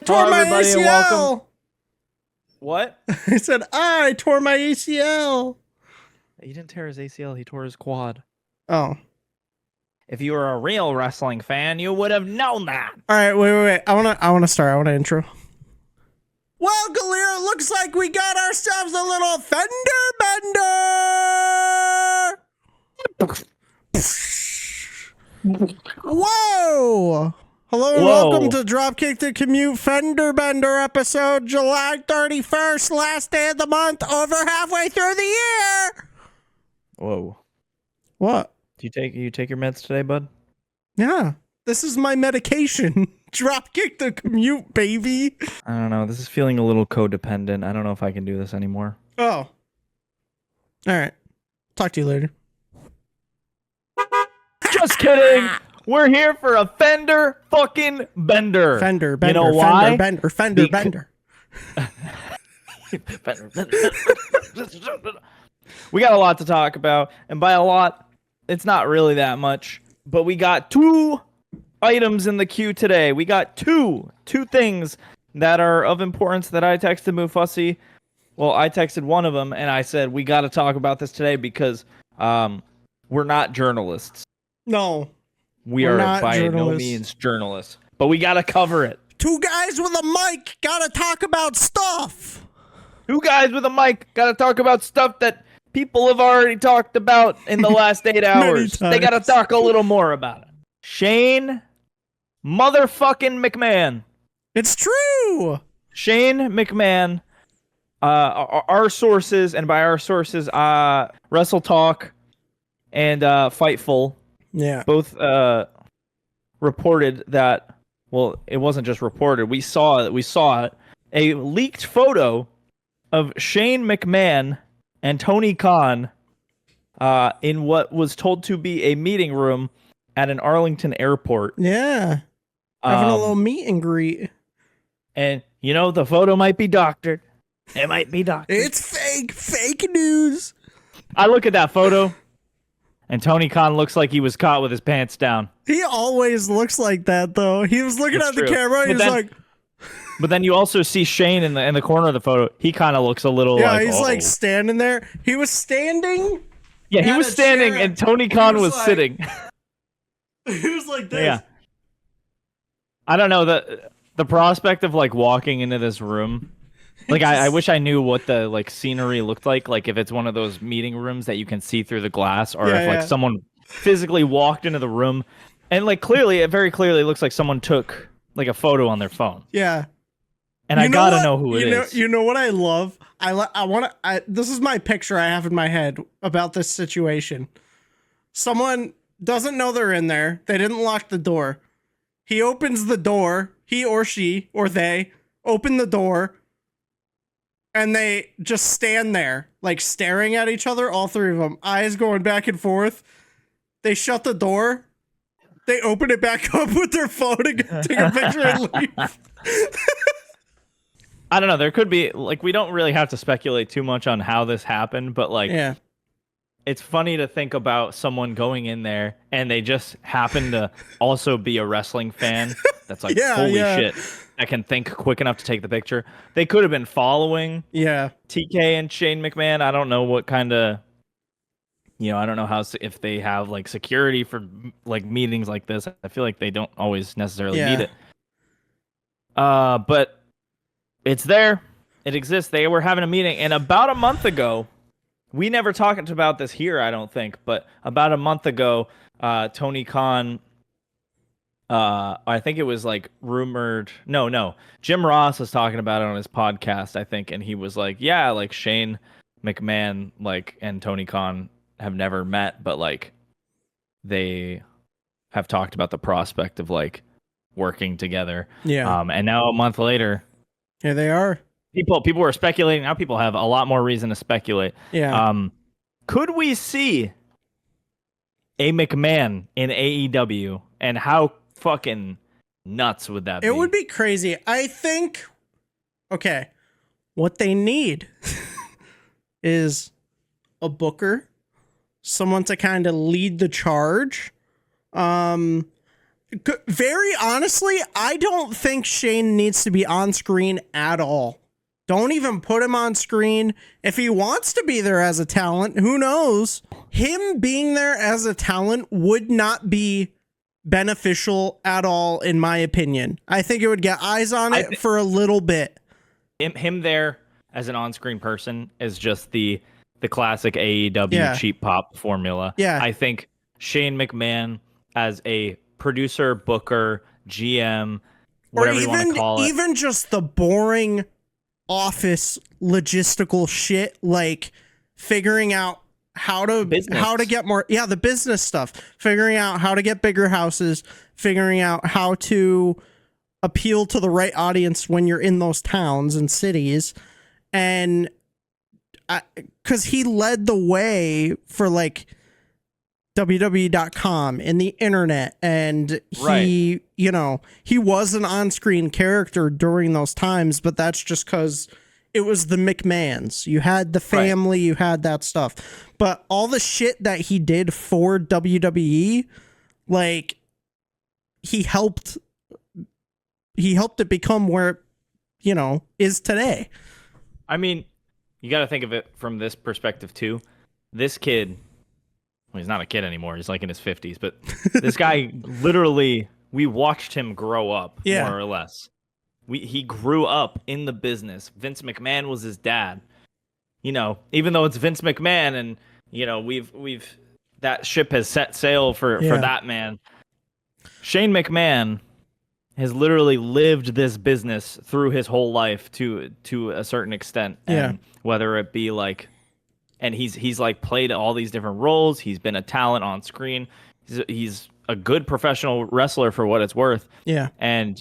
Tore my everybody, and ACL. welcome. What? I said, I tore my ACL. He didn't tear his ACL. He tore his quad. Oh. If you were a real wrestling fan, you would have known that. All right, wait. I wanna start. I wanna intro. Well, Galeer, it looks like we got ourselves a little fender bender. Whoa! Hello and welcome to Dropkick the Commute Fender Bender episode, July 31st, last day of the month, over halfway through the year. Whoa. What? Do you take your meds today, bud? Yeah, this is my medication. Dropkick the Commute, baby. I don't know. This is feeling a little codependent. I don't know if I can do this anymore. Oh. All right. Talk to you later. Just kidding. We're here for a Fender fucking Bender. Fender Bender. You know why? Fender Bender. We got a lot to talk about, and by a lot, it's not really that much. But we got two items in the queue today. We got two things that are of importance that I texted Mufussy. Well, I texted one of them, and I said we got to talk about this today because we're not journalists. No. We are by no means journalists, but we got to cover it. Two guys with a mic got to talk about stuff. Two guys with a mic got to talk about stuff that people have already talked about in the last 8 hours. They got to talk a little more about it. Shane motherfucking McMahon. It's true. Shane McMahon, our sources, and by our sources, Wrestle Talk and Fightful, both reported that. Well, it wasn't just reported. We saw it. A leaked photo of Shane McMahon and Tony Khan in what was told to be a meeting room at an Arlington airport. Yeah. Having a little meet and greet. And, the photo might be doctored. It might be doctored. It's fake. Fake news. I look at that photo, and Tony Khan looks like he was caught with his pants down. He always looks like that, though. He was looking at the camera. He was like... But then you also see Shane in the corner of the photo. He kind of looks a little he's like standing there. He was standing. Yeah, he was standing, chair, and Tony Khan was sitting. He was like this. Yeah. I don't know, the prospect of walking into this room. I wish I knew what the scenery looked like if it's one of those meeting rooms that you can see through the glass, or if someone physically walked into the room and it very clearly looks like someone took a photo on their phone. Yeah. And I gotta know who it is. You know what I love? This is my picture I have in my head about this situation. Someone doesn't know they're in there. They didn't lock the door. He opens the door. He or she or they open the door. And they just stand there, staring at each other, all three of them, eyes going back and forth. They shut the door. They open it back up with their phone and take a picture and leave. I don't know. There could be, we don't really have to speculate too much on how this happened, but, it's funny to think about someone going in there and they just happen to also be a wrestling fan. That's holy shit. I can think quick enough to take the picture. They could have been following TK and Shane McMahon. I don't know what kind of, I don't know if they have security for meetings like this. I feel like they don't always necessarily need it. But it's there. It exists. They were having a meeting, and about a month ago, we never talked about this here, I don't think, but about a month ago, Tony Khan, I think it was rumored. No. Jim Ross was talking about it on his podcast, I think, and he was like, yeah, Shane McMahon, and Tony Khan have never met, but they have talked about the prospect of working together. Yeah. And now a month later, here they are. People were speculating. Now people have a lot more reason to speculate. Yeah. Could we see a McMahon in AEW, and how fucking nuts would that be? It would be crazy. I think, what they need is a booker, someone to kind of lead the charge. very honestly, I don't think Shane needs to be on screen at all. Don't even put him on screen. If he wants to be there as a talent, who knows? Him being there as a talent would not be beneficial at all, in my opinion. I think it would get eyes on it for a little bit. Him there as an on-screen person is just the classic AEW cheap pop formula. Yeah. I think Shane McMahon as a producer, booker, GM, whatever you want to call it. Even just the boring office logistical shit, like figuring out how to get more, the business stuff, figuring out how to get bigger houses, figuring out how to appeal to the right audience when you're in those towns and cities. And because he led the way for like WWE.com and the internet, and he he was an on-screen character during those times, but that's just because it was the McMahons. You had the family, you had that stuff, but all the shit that he did for WWE, like he helped it become where it is today. I mean, you got to think of it from this perspective too. This kid, well, he's not a kid anymore. He's like in his 50s, but this guy literally, we watched him grow up, more or less. He grew up in the business. Vince McMahon was his dad. Even though it's Vince McMahon and, we've that ship has set sail for that man. Shane McMahon has literally lived this business through his whole life to a certain extent. And whether it be like, and he's like played all these different roles. He's been a talent on screen. He's a good professional wrestler for what it's worth. Yeah. And,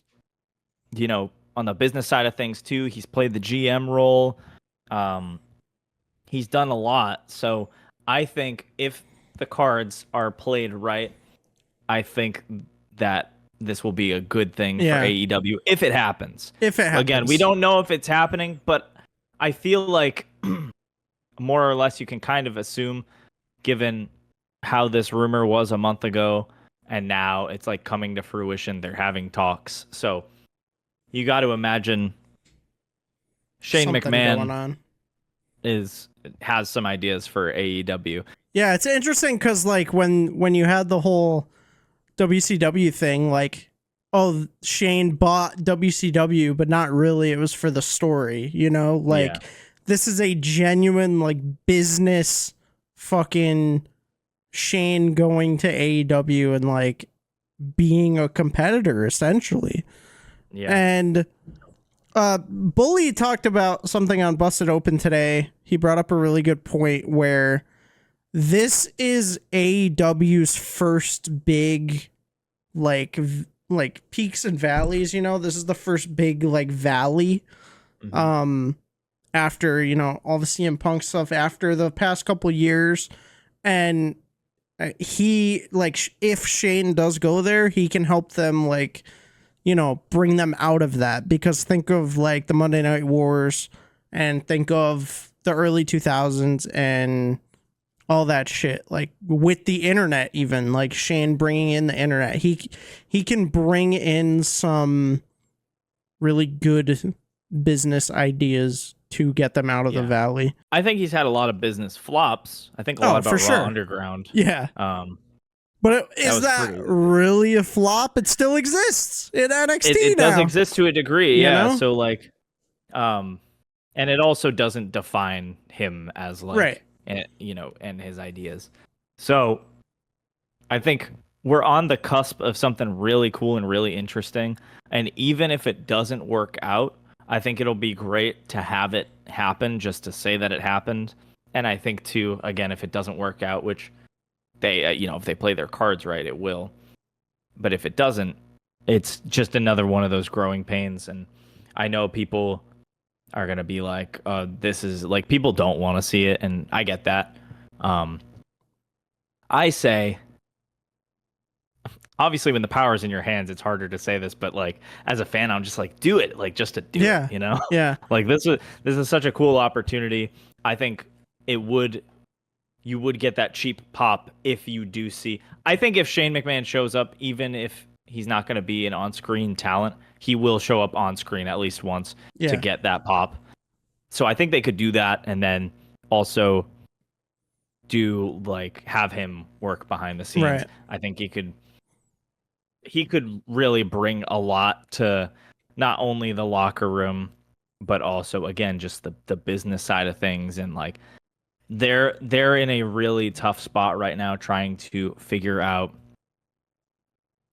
on the business side of things too, he's played the GM role. He's done a lot. So I think if the cards are played right, I think that this will be a good thing for AEW if it happens. Again, we don't know if it's happening, but I feel like more or less you can kind of assume, given how this rumor was a month ago and now it's like coming to fruition, they're having talks. So you got to imagine Shane McMahon has some ideas for AEW. Yeah, it's interesting because like when you had the whole WCW thing, like, oh, Shane bought WCW, but not really. It was for the story, This is a genuine like business fucking Shane going to AEW and like being a competitor essentially. Yeah. And Bully talked about something on Busted Open today. He brought up a really good point where this is AEW's first big like peaks and valleys, this is the first big like valley. Mm-hmm. After, all the CM Punk stuff after the past couple years. And he, like, if Shane does go there, he can help them, like, bring them out of that. Because think of, like, the Monday Night Wars and think of the early 2000s and all that shit. Like, with the internet even, like, Shane bringing in the internet. He can bring in some really good business ideas to get them out of the valley. I think he's had a lot of business flops. I think a lot about Raw Underground. Yeah. But is that really a flop? It still exists in NXT it now. Does exist to a degree, So like, and it also doesn't define him as like, and his ideas. So I think we're on the cusp of something really cool and really interesting. And even if it doesn't work out, I think it'll be great to have it happen just to say that it happened. And I think too, again, if it doesn't work out, which they, if they play their cards right, it will. But if it doesn't, it's just another one of those growing pains. And I know people are going to be like, this is like, people don't want to see it. And I get that. I say, obviously when the power's in your hands, it's harder to say this, but like as a fan, I'm just like, do it, like just to do it, Yeah. Like this is such a cool opportunity. I think you would get that cheap pop if you do see. I think if Shane McMahon shows up, even if he's not going to be an on-screen talent. He will show up on screen at least once to get that pop. So I think they could do that, and then also do like have him work behind the scenes. Right. I think he could really bring a lot to not only the locker room, but also again just the business side of things. And like they're in a really tough spot right now trying to figure out,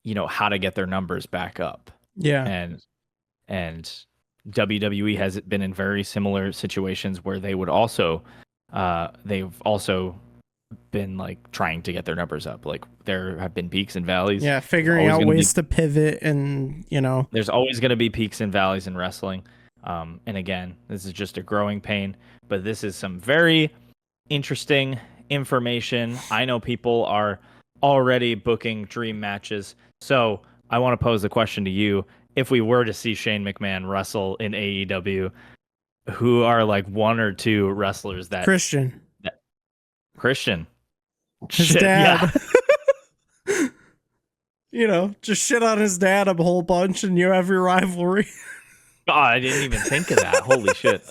you know, how to get their numbers back up. Yeah. And WWE has been in very similar situations where they would also they've also been like trying to get their numbers up. Like there have been peaks and valleys. Yeah, figuring out ways to pivot, and you know, there's always going to be peaks and valleys in wrestling. And again, this is just a growing pain, but this is some very interesting information. I know people are already booking dream matches. So I want to pose the question to you. If we were to see Shane McMahon wrestle in AEW, who are like one or two wrestlers that Christian. His Shit, dad. Yeah. You know, just shit on his dad a whole bunch and you have your rivalry. God, I didn't even think of that. Holy shit.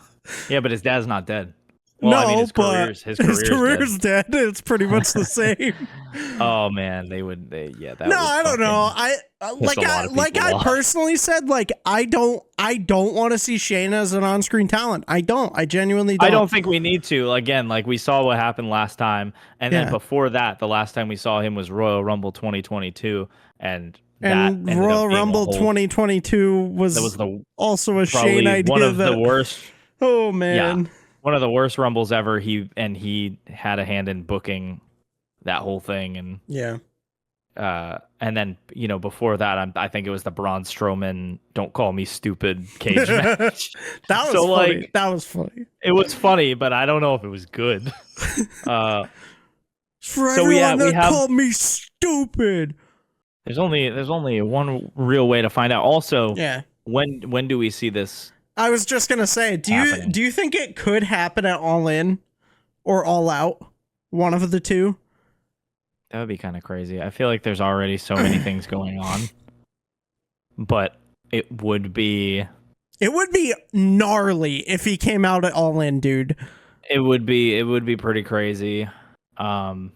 Yeah, but his dad's not dead. Well, No, I mean, his but career's dead. It's pretty much the same. Oh man, that would I don't know. I personally said, like, I don't want to see Shane as an on-screen talent. I genuinely don't. I don't think we need to. Again, like we saw what happened last time, and then before that, the last time we saw him was Royal Rumble 2022, and Royal Rumble 2022 was also a Shane idea. One of the worst. Oh man. Yeah, one of the worst Rumbles ever. He had a hand in booking that whole thing, and and then before that, I think it was the Braun Strowman "Don't Call Me Stupid" cage match. That was funny. That was funny. It was funny, but I don't know if it was good. For everyone that called me stupid. There's only one real way to find out. Also, when do we see this? I was just gonna say, do you think it could happen at All In or All Out? One of the two. That would be kind of crazy. I feel like there's already so many things going on, but it would be gnarly if he came out at All In, dude. It would be pretty crazy. And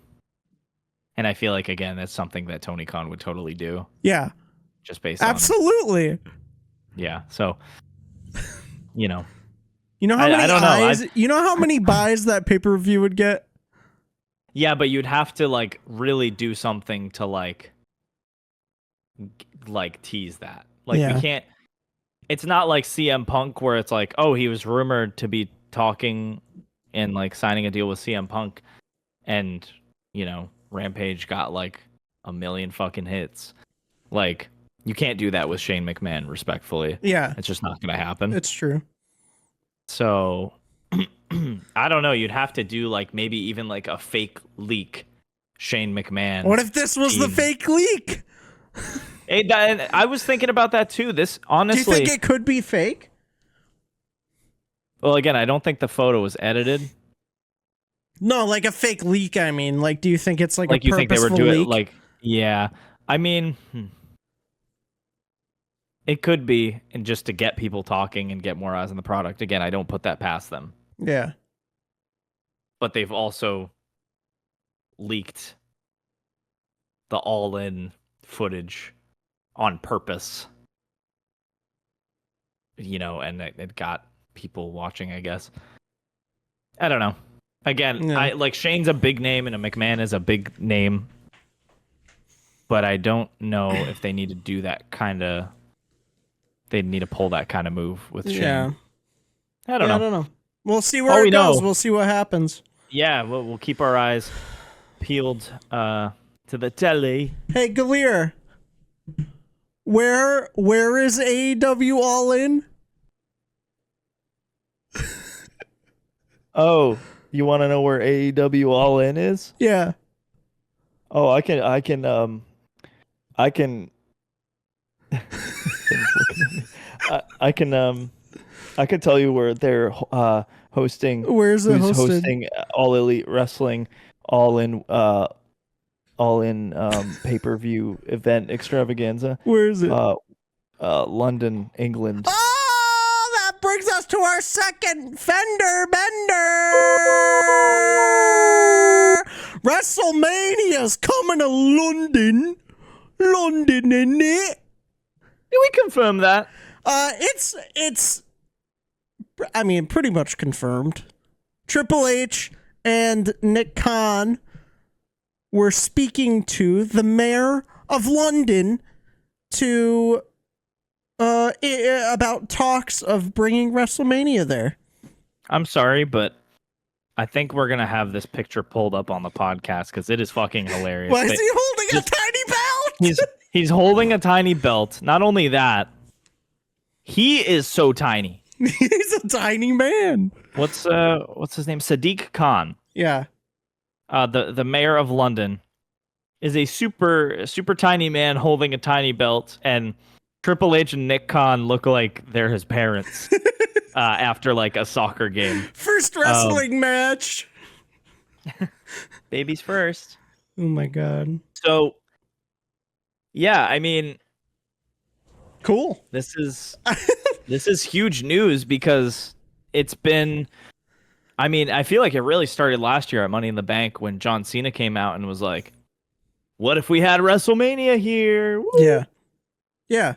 I feel like again that's something that Tony Khan would totally do. Yeah. Just based on Yeah. So you know how many eyes, you know how many buys that pay-per-view would get? Yeah, but you'd have to like really do something to like tease that. Like we can't. It's not like CM Punk where it's like, oh, he was rumored to be talking and like signing a deal with CM Punk, and Rampage got like 1 million fucking hits. Like you can't do that with Shane McMahon, respectfully. Yeah, it's just not gonna happen. It's true. So I don't know. You'd have to do like maybe even like a fake leak. Shane McMahon. What if this was the fake leak? I was thinking about that too. This honestly. Do you think it could be fake? Well, again, I don't think the photo was edited. No, like a fake leak. I mean, like, do you think it's like a you think they were doing leak? Like, yeah. I mean, it could be, and just to get people talking and get more eyes on the product. Again, I don't put that past them. Yeah. But they've also leaked the all-in footage on purpose. And it got people watching, I guess. I don't know. Again, I like Shane's a big name and a McMahon is a big name. But I don't know if they need to do that kind of... They'd need to pull that kind of move with Shane. Yeah. I don't know. We'll see where it goes. We'll see what happens. Yeah, we'll keep our eyes peeled to the telly. Hey, Galeer. Where is AEW All In? Oh, you want to know where AEW All In is? Yeah. Oh, I can I can tell you where they're hosting. Where's it hosted? Hosting All Elite Wrestling All In all in pay-per-view event extravaganza. Where is it? London, England. Oh, that brings us to our second Fender Bender. WrestleMania's coming to London. London, isn't it? Can we confirm that? It's I mean, pretty much confirmed. Triple H and Nick Khan were speaking to the mayor of London to about talks of bringing WrestleMania there. I'm sorry, but I think we're gonna have this picture pulled up on the podcast because it is fucking hilarious. Why is he holding a tiny belt? He's holding a tiny belt. Not only that, he is so tiny. He's a tiny man. What's his name? Sadiq Khan. Yeah. The mayor of London is a super tiny man holding a tiny belt, and Triple H and Nick Khan look like they're his parents after like a soccer game. First wrestling match. Babies first. Oh my god. So, yeah, I mean, cool. This is huge news because it's been. I mean, I feel like it really started last year at Money in the Bank when John Cena came out and was like, "What if we had WrestleMania here?" Woo! Yeah. Yeah.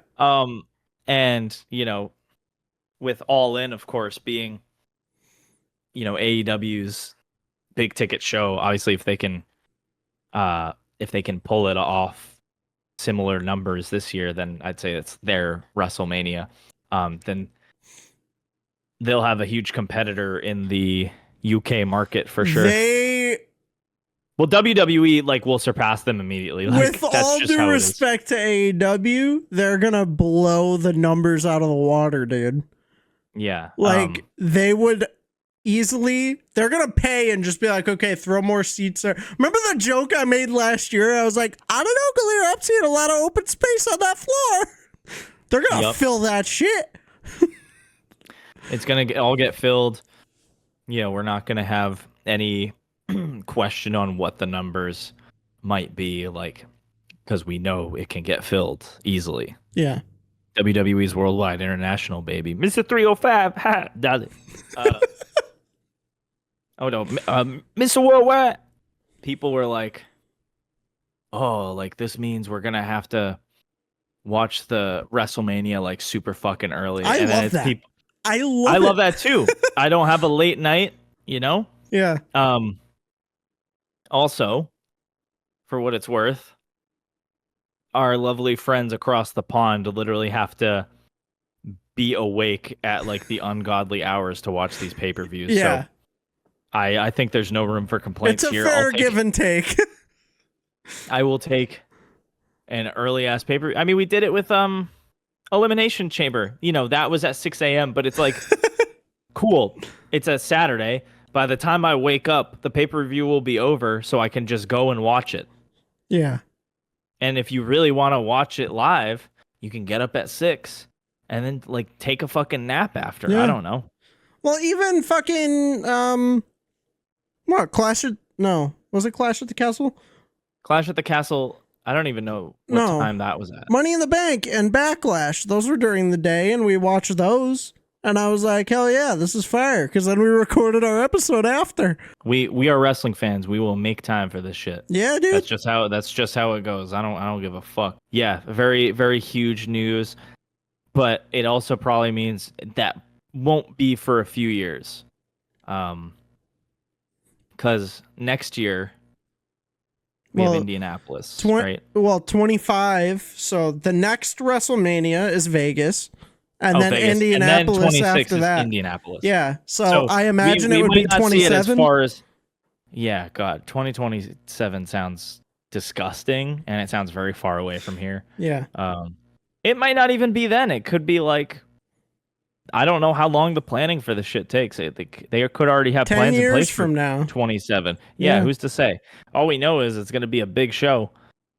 And with All In, of course, being AEW's big ticket show, obviously if they can pull it off similar numbers this year, then I'd say it's their WrestleMania. Then they'll have a huge competitor in the UK market for sure. Well, WWE will surpass them immediately. With all due respect to AEW, they're gonna blow the numbers out of the water, dude. Yeah. They would easily, they're gonna pay and just be like, okay, throw more seats there. Remember the joke I made last year? I was like, I don't know, Galeer, I'm seeing a lot of open space on that floor. They're gonna fill that shit. It's gonna all get filled. We're not gonna have any question on what the numbers might be because we know it can get filled easily. Yeah. WWE's worldwide international, baby. Mr. 305, ha, does it. Oh no, Mr. Worldwide. People were like, oh, this means we're gonna have to watch the WrestleMania super fucking early. I love that. I love that too. I don't have a late night, Yeah. Also, for what it's worth, our lovely friends across the pond literally have to be awake at the ungodly hours to watch these pay-per-views. Yeah. So I think there's no room for complaints here. It's a fair give and take. I will take an early ass pay-per-view. I mean, we did it with Elimination Chamber. That was at 6 a.m., but it's cool. It's a Saturday. By the time I wake up, the pay-per-view will be over, so I can just go and watch it. Yeah. And if you really want to watch it live, you can get up at 6 and then take a fucking nap after. Yeah. I don't know. Well, even fucking what? Was it Clash at the Castle? Clash at the Castle. I don't even know what time that was at. Money in the Bank and Backlash. Those were during the day, and we watched those. And I was like, hell yeah, this is fire. Because then we recorded our episode after. We are wrestling fans. We will make time for this shit. Yeah, dude. That's just how it goes. I don't give a fuck. Yeah, very, very huge news. But it also probably means that won't be for a few years. Because next year we have Indianapolis, right? Well, 25. So the next WrestleMania is Vegas. And then Vegas. Indianapolis and then 26 after that. Indianapolis. Yeah. So I imagine it would be 27. Yeah, God, 2027 sounds disgusting, and it sounds very far away from here. Yeah. It might not even be then. It could be I don't know how long the planning for this shit takes. They could already have 10 plans years in place from now. 27. Yeah, who's to say? All we know is it's going to be a big show,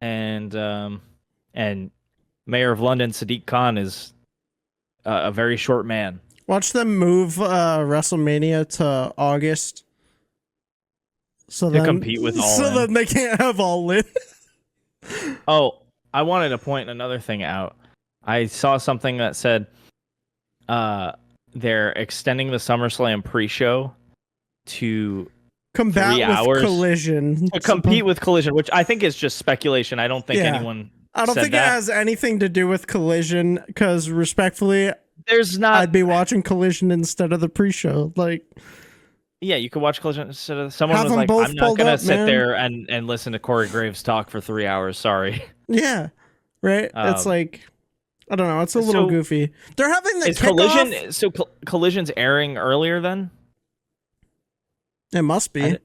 and Mayor of London Sadiq Khan is a very short man. Watch them move WrestleMania to August. So To then, compete with All so In. then they can't have All In. Oh, I wanted to point another thing out. I saw something that said they're extending the SummerSlam pre-show to Combat 3 with hours Collision. to compete with Collision, which I think is just speculation. I don't think Yeah. anyone I don't said think that. it has anything to do with Collision, because respectfully, There's not. I'd be watching Collision instead of the pre-show. Like, Yeah, you could watch Collision instead of. Someone Have was them like, both "I'm not pulled gonna up, sit man." there and listen to Corey Graves talk for 3 hours." Sorry. yeah, right? It's like, I don't know. It's a little so goofy. They're having the Is kickoff. Collision? So Collision's airing earlier then? It must be.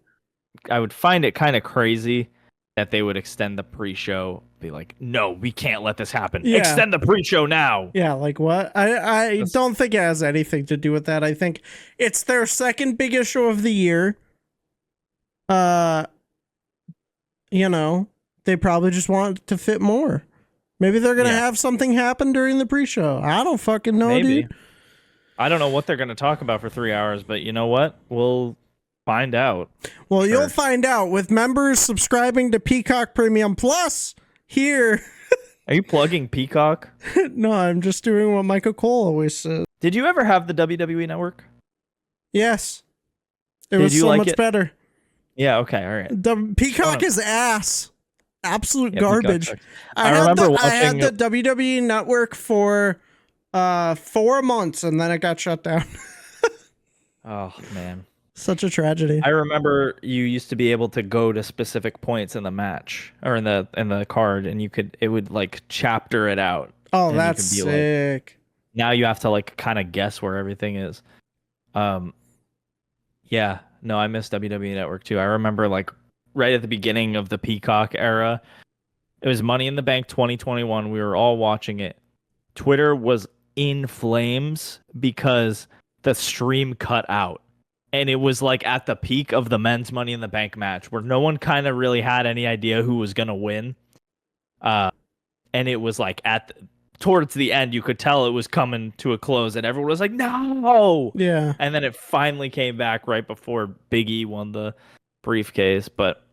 I would find it kind of crazy that they would extend the pre-show. Be like, no, we can't let this happen. Yeah. Extend the pre-show now. Yeah, like what? I don't think it has anything to do with that. I think it's their second biggest show of the year. You know, they probably just want to fit more. Maybe they're gonna have something happen during the pre-show. I don't fucking know, Maybe. dude. I don't know what they're gonna talk about for 3 hours, but you know what? We'll find out. Well, you'll find out with members subscribing to Peacock Premium Plus here. Are you plugging Peacock? No, I'm just doing what Michael Cole always says. Did you ever have the WWE Network? Yes. It Did was you so like much it? better. Yeah. Okay. All right. The Peacock is ass. Absolute Yeah, garbage. Peacock sucks. I had the WWE Network for 4 months, and then it got shut down. Oh man. Such a tragedy. I remember you used to be able to go to specific points in the match or in the card, and it would like chapter it out. Oh, and that's sick. Now you have to like kind of guess where everything is. Yeah, no, I miss WWE Network too. I remember like right at the beginning of the Peacock era, it was Money in the Bank 2021. We were all watching it. Twitter was in flames because the stream cut out. And it was like at the peak of the men's Money in the Bank match where no one kind of really had any idea who was going to win. And it was like towards the end, you could tell it was coming to a close and everyone was like, no. Yeah. And then it finally came back right before Big E won the briefcase. But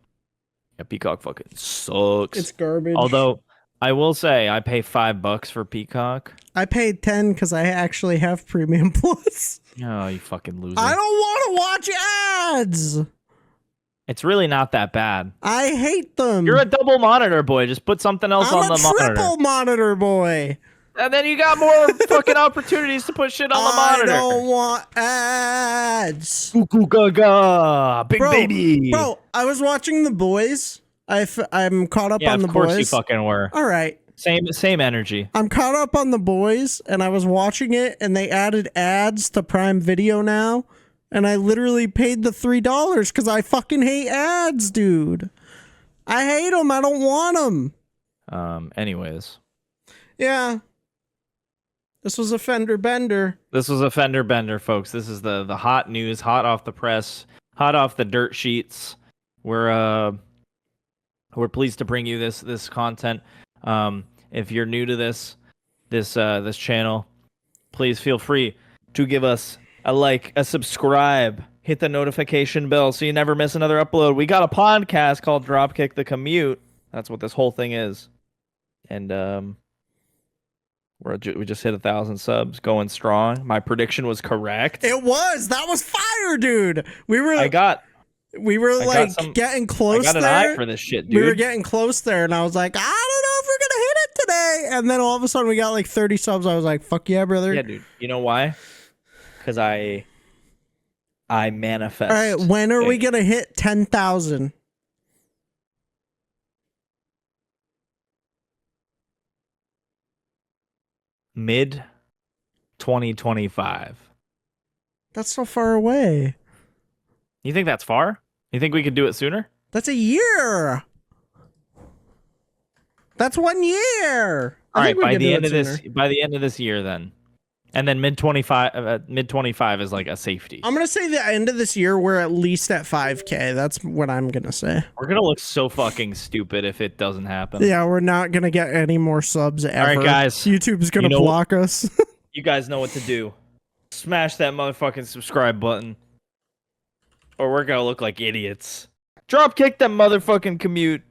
yeah, Peacock fucking sucks. It's garbage. Although I will say I pay $5 for Peacock. I paid 10 because I actually have Premium Plus. Oh, you fucking loser. I don't want to watch ads. It's really not that bad. I hate them. You're a double monitor boy. Just put something else on the monitor. I'm a triple monitor boy. And then you got more fucking opportunities to put shit on the monitor. I don't want ads. Goo gaga, big baby. Bro, I was watching The Boys. I'm caught up on The Boys. Yeah, of course you fucking were. All right. Same energy. I'm caught up on The Boys, and I was watching it, and they added ads to Prime Video now, and I literally paid the $3 because I fucking hate ads, dude. I hate them. I don't want them. Anyways. Yeah. This was a fender bender. This was a fender bender, folks. This is the hot news, hot off the press, hot off the dirt sheets. We're pleased to bring you this content. If you're new to this channel, please feel free to give us a like, a subscribe, hit the notification bell so you never miss another upload. We got a podcast called Dropkick the Commute. That's what this whole thing is. And we just hit 1,000 subs, going strong. My prediction was correct. It was. That was fire, dude. We were getting close. I got an eye for this shit, dude. We were getting close there, and I was like, I don't know if we're gonna hit it today. And then all of a sudden, we got like 30 subs. I was like, fuck yeah, brother. Yeah, dude. You know why? Because I manifest. All right, when are we gonna hit 10,000? Mid 2025. That's so far away. You think that's far? You think we could do it sooner? That's a year. That's 1 year. All right, by the end of this year, then, and then mid 25 is like a safety. I'm gonna say the end of this year we're at least at 5K. That's what I'm gonna say. We're gonna look so fucking stupid if it doesn't happen. Yeah, we're not gonna get any more subs ever. All right, guys. YouTube's gonna block us. You guys know what to do. Smash that motherfucking subscribe button, or we're gonna look like idiots. Drop kick that motherfucking Commute.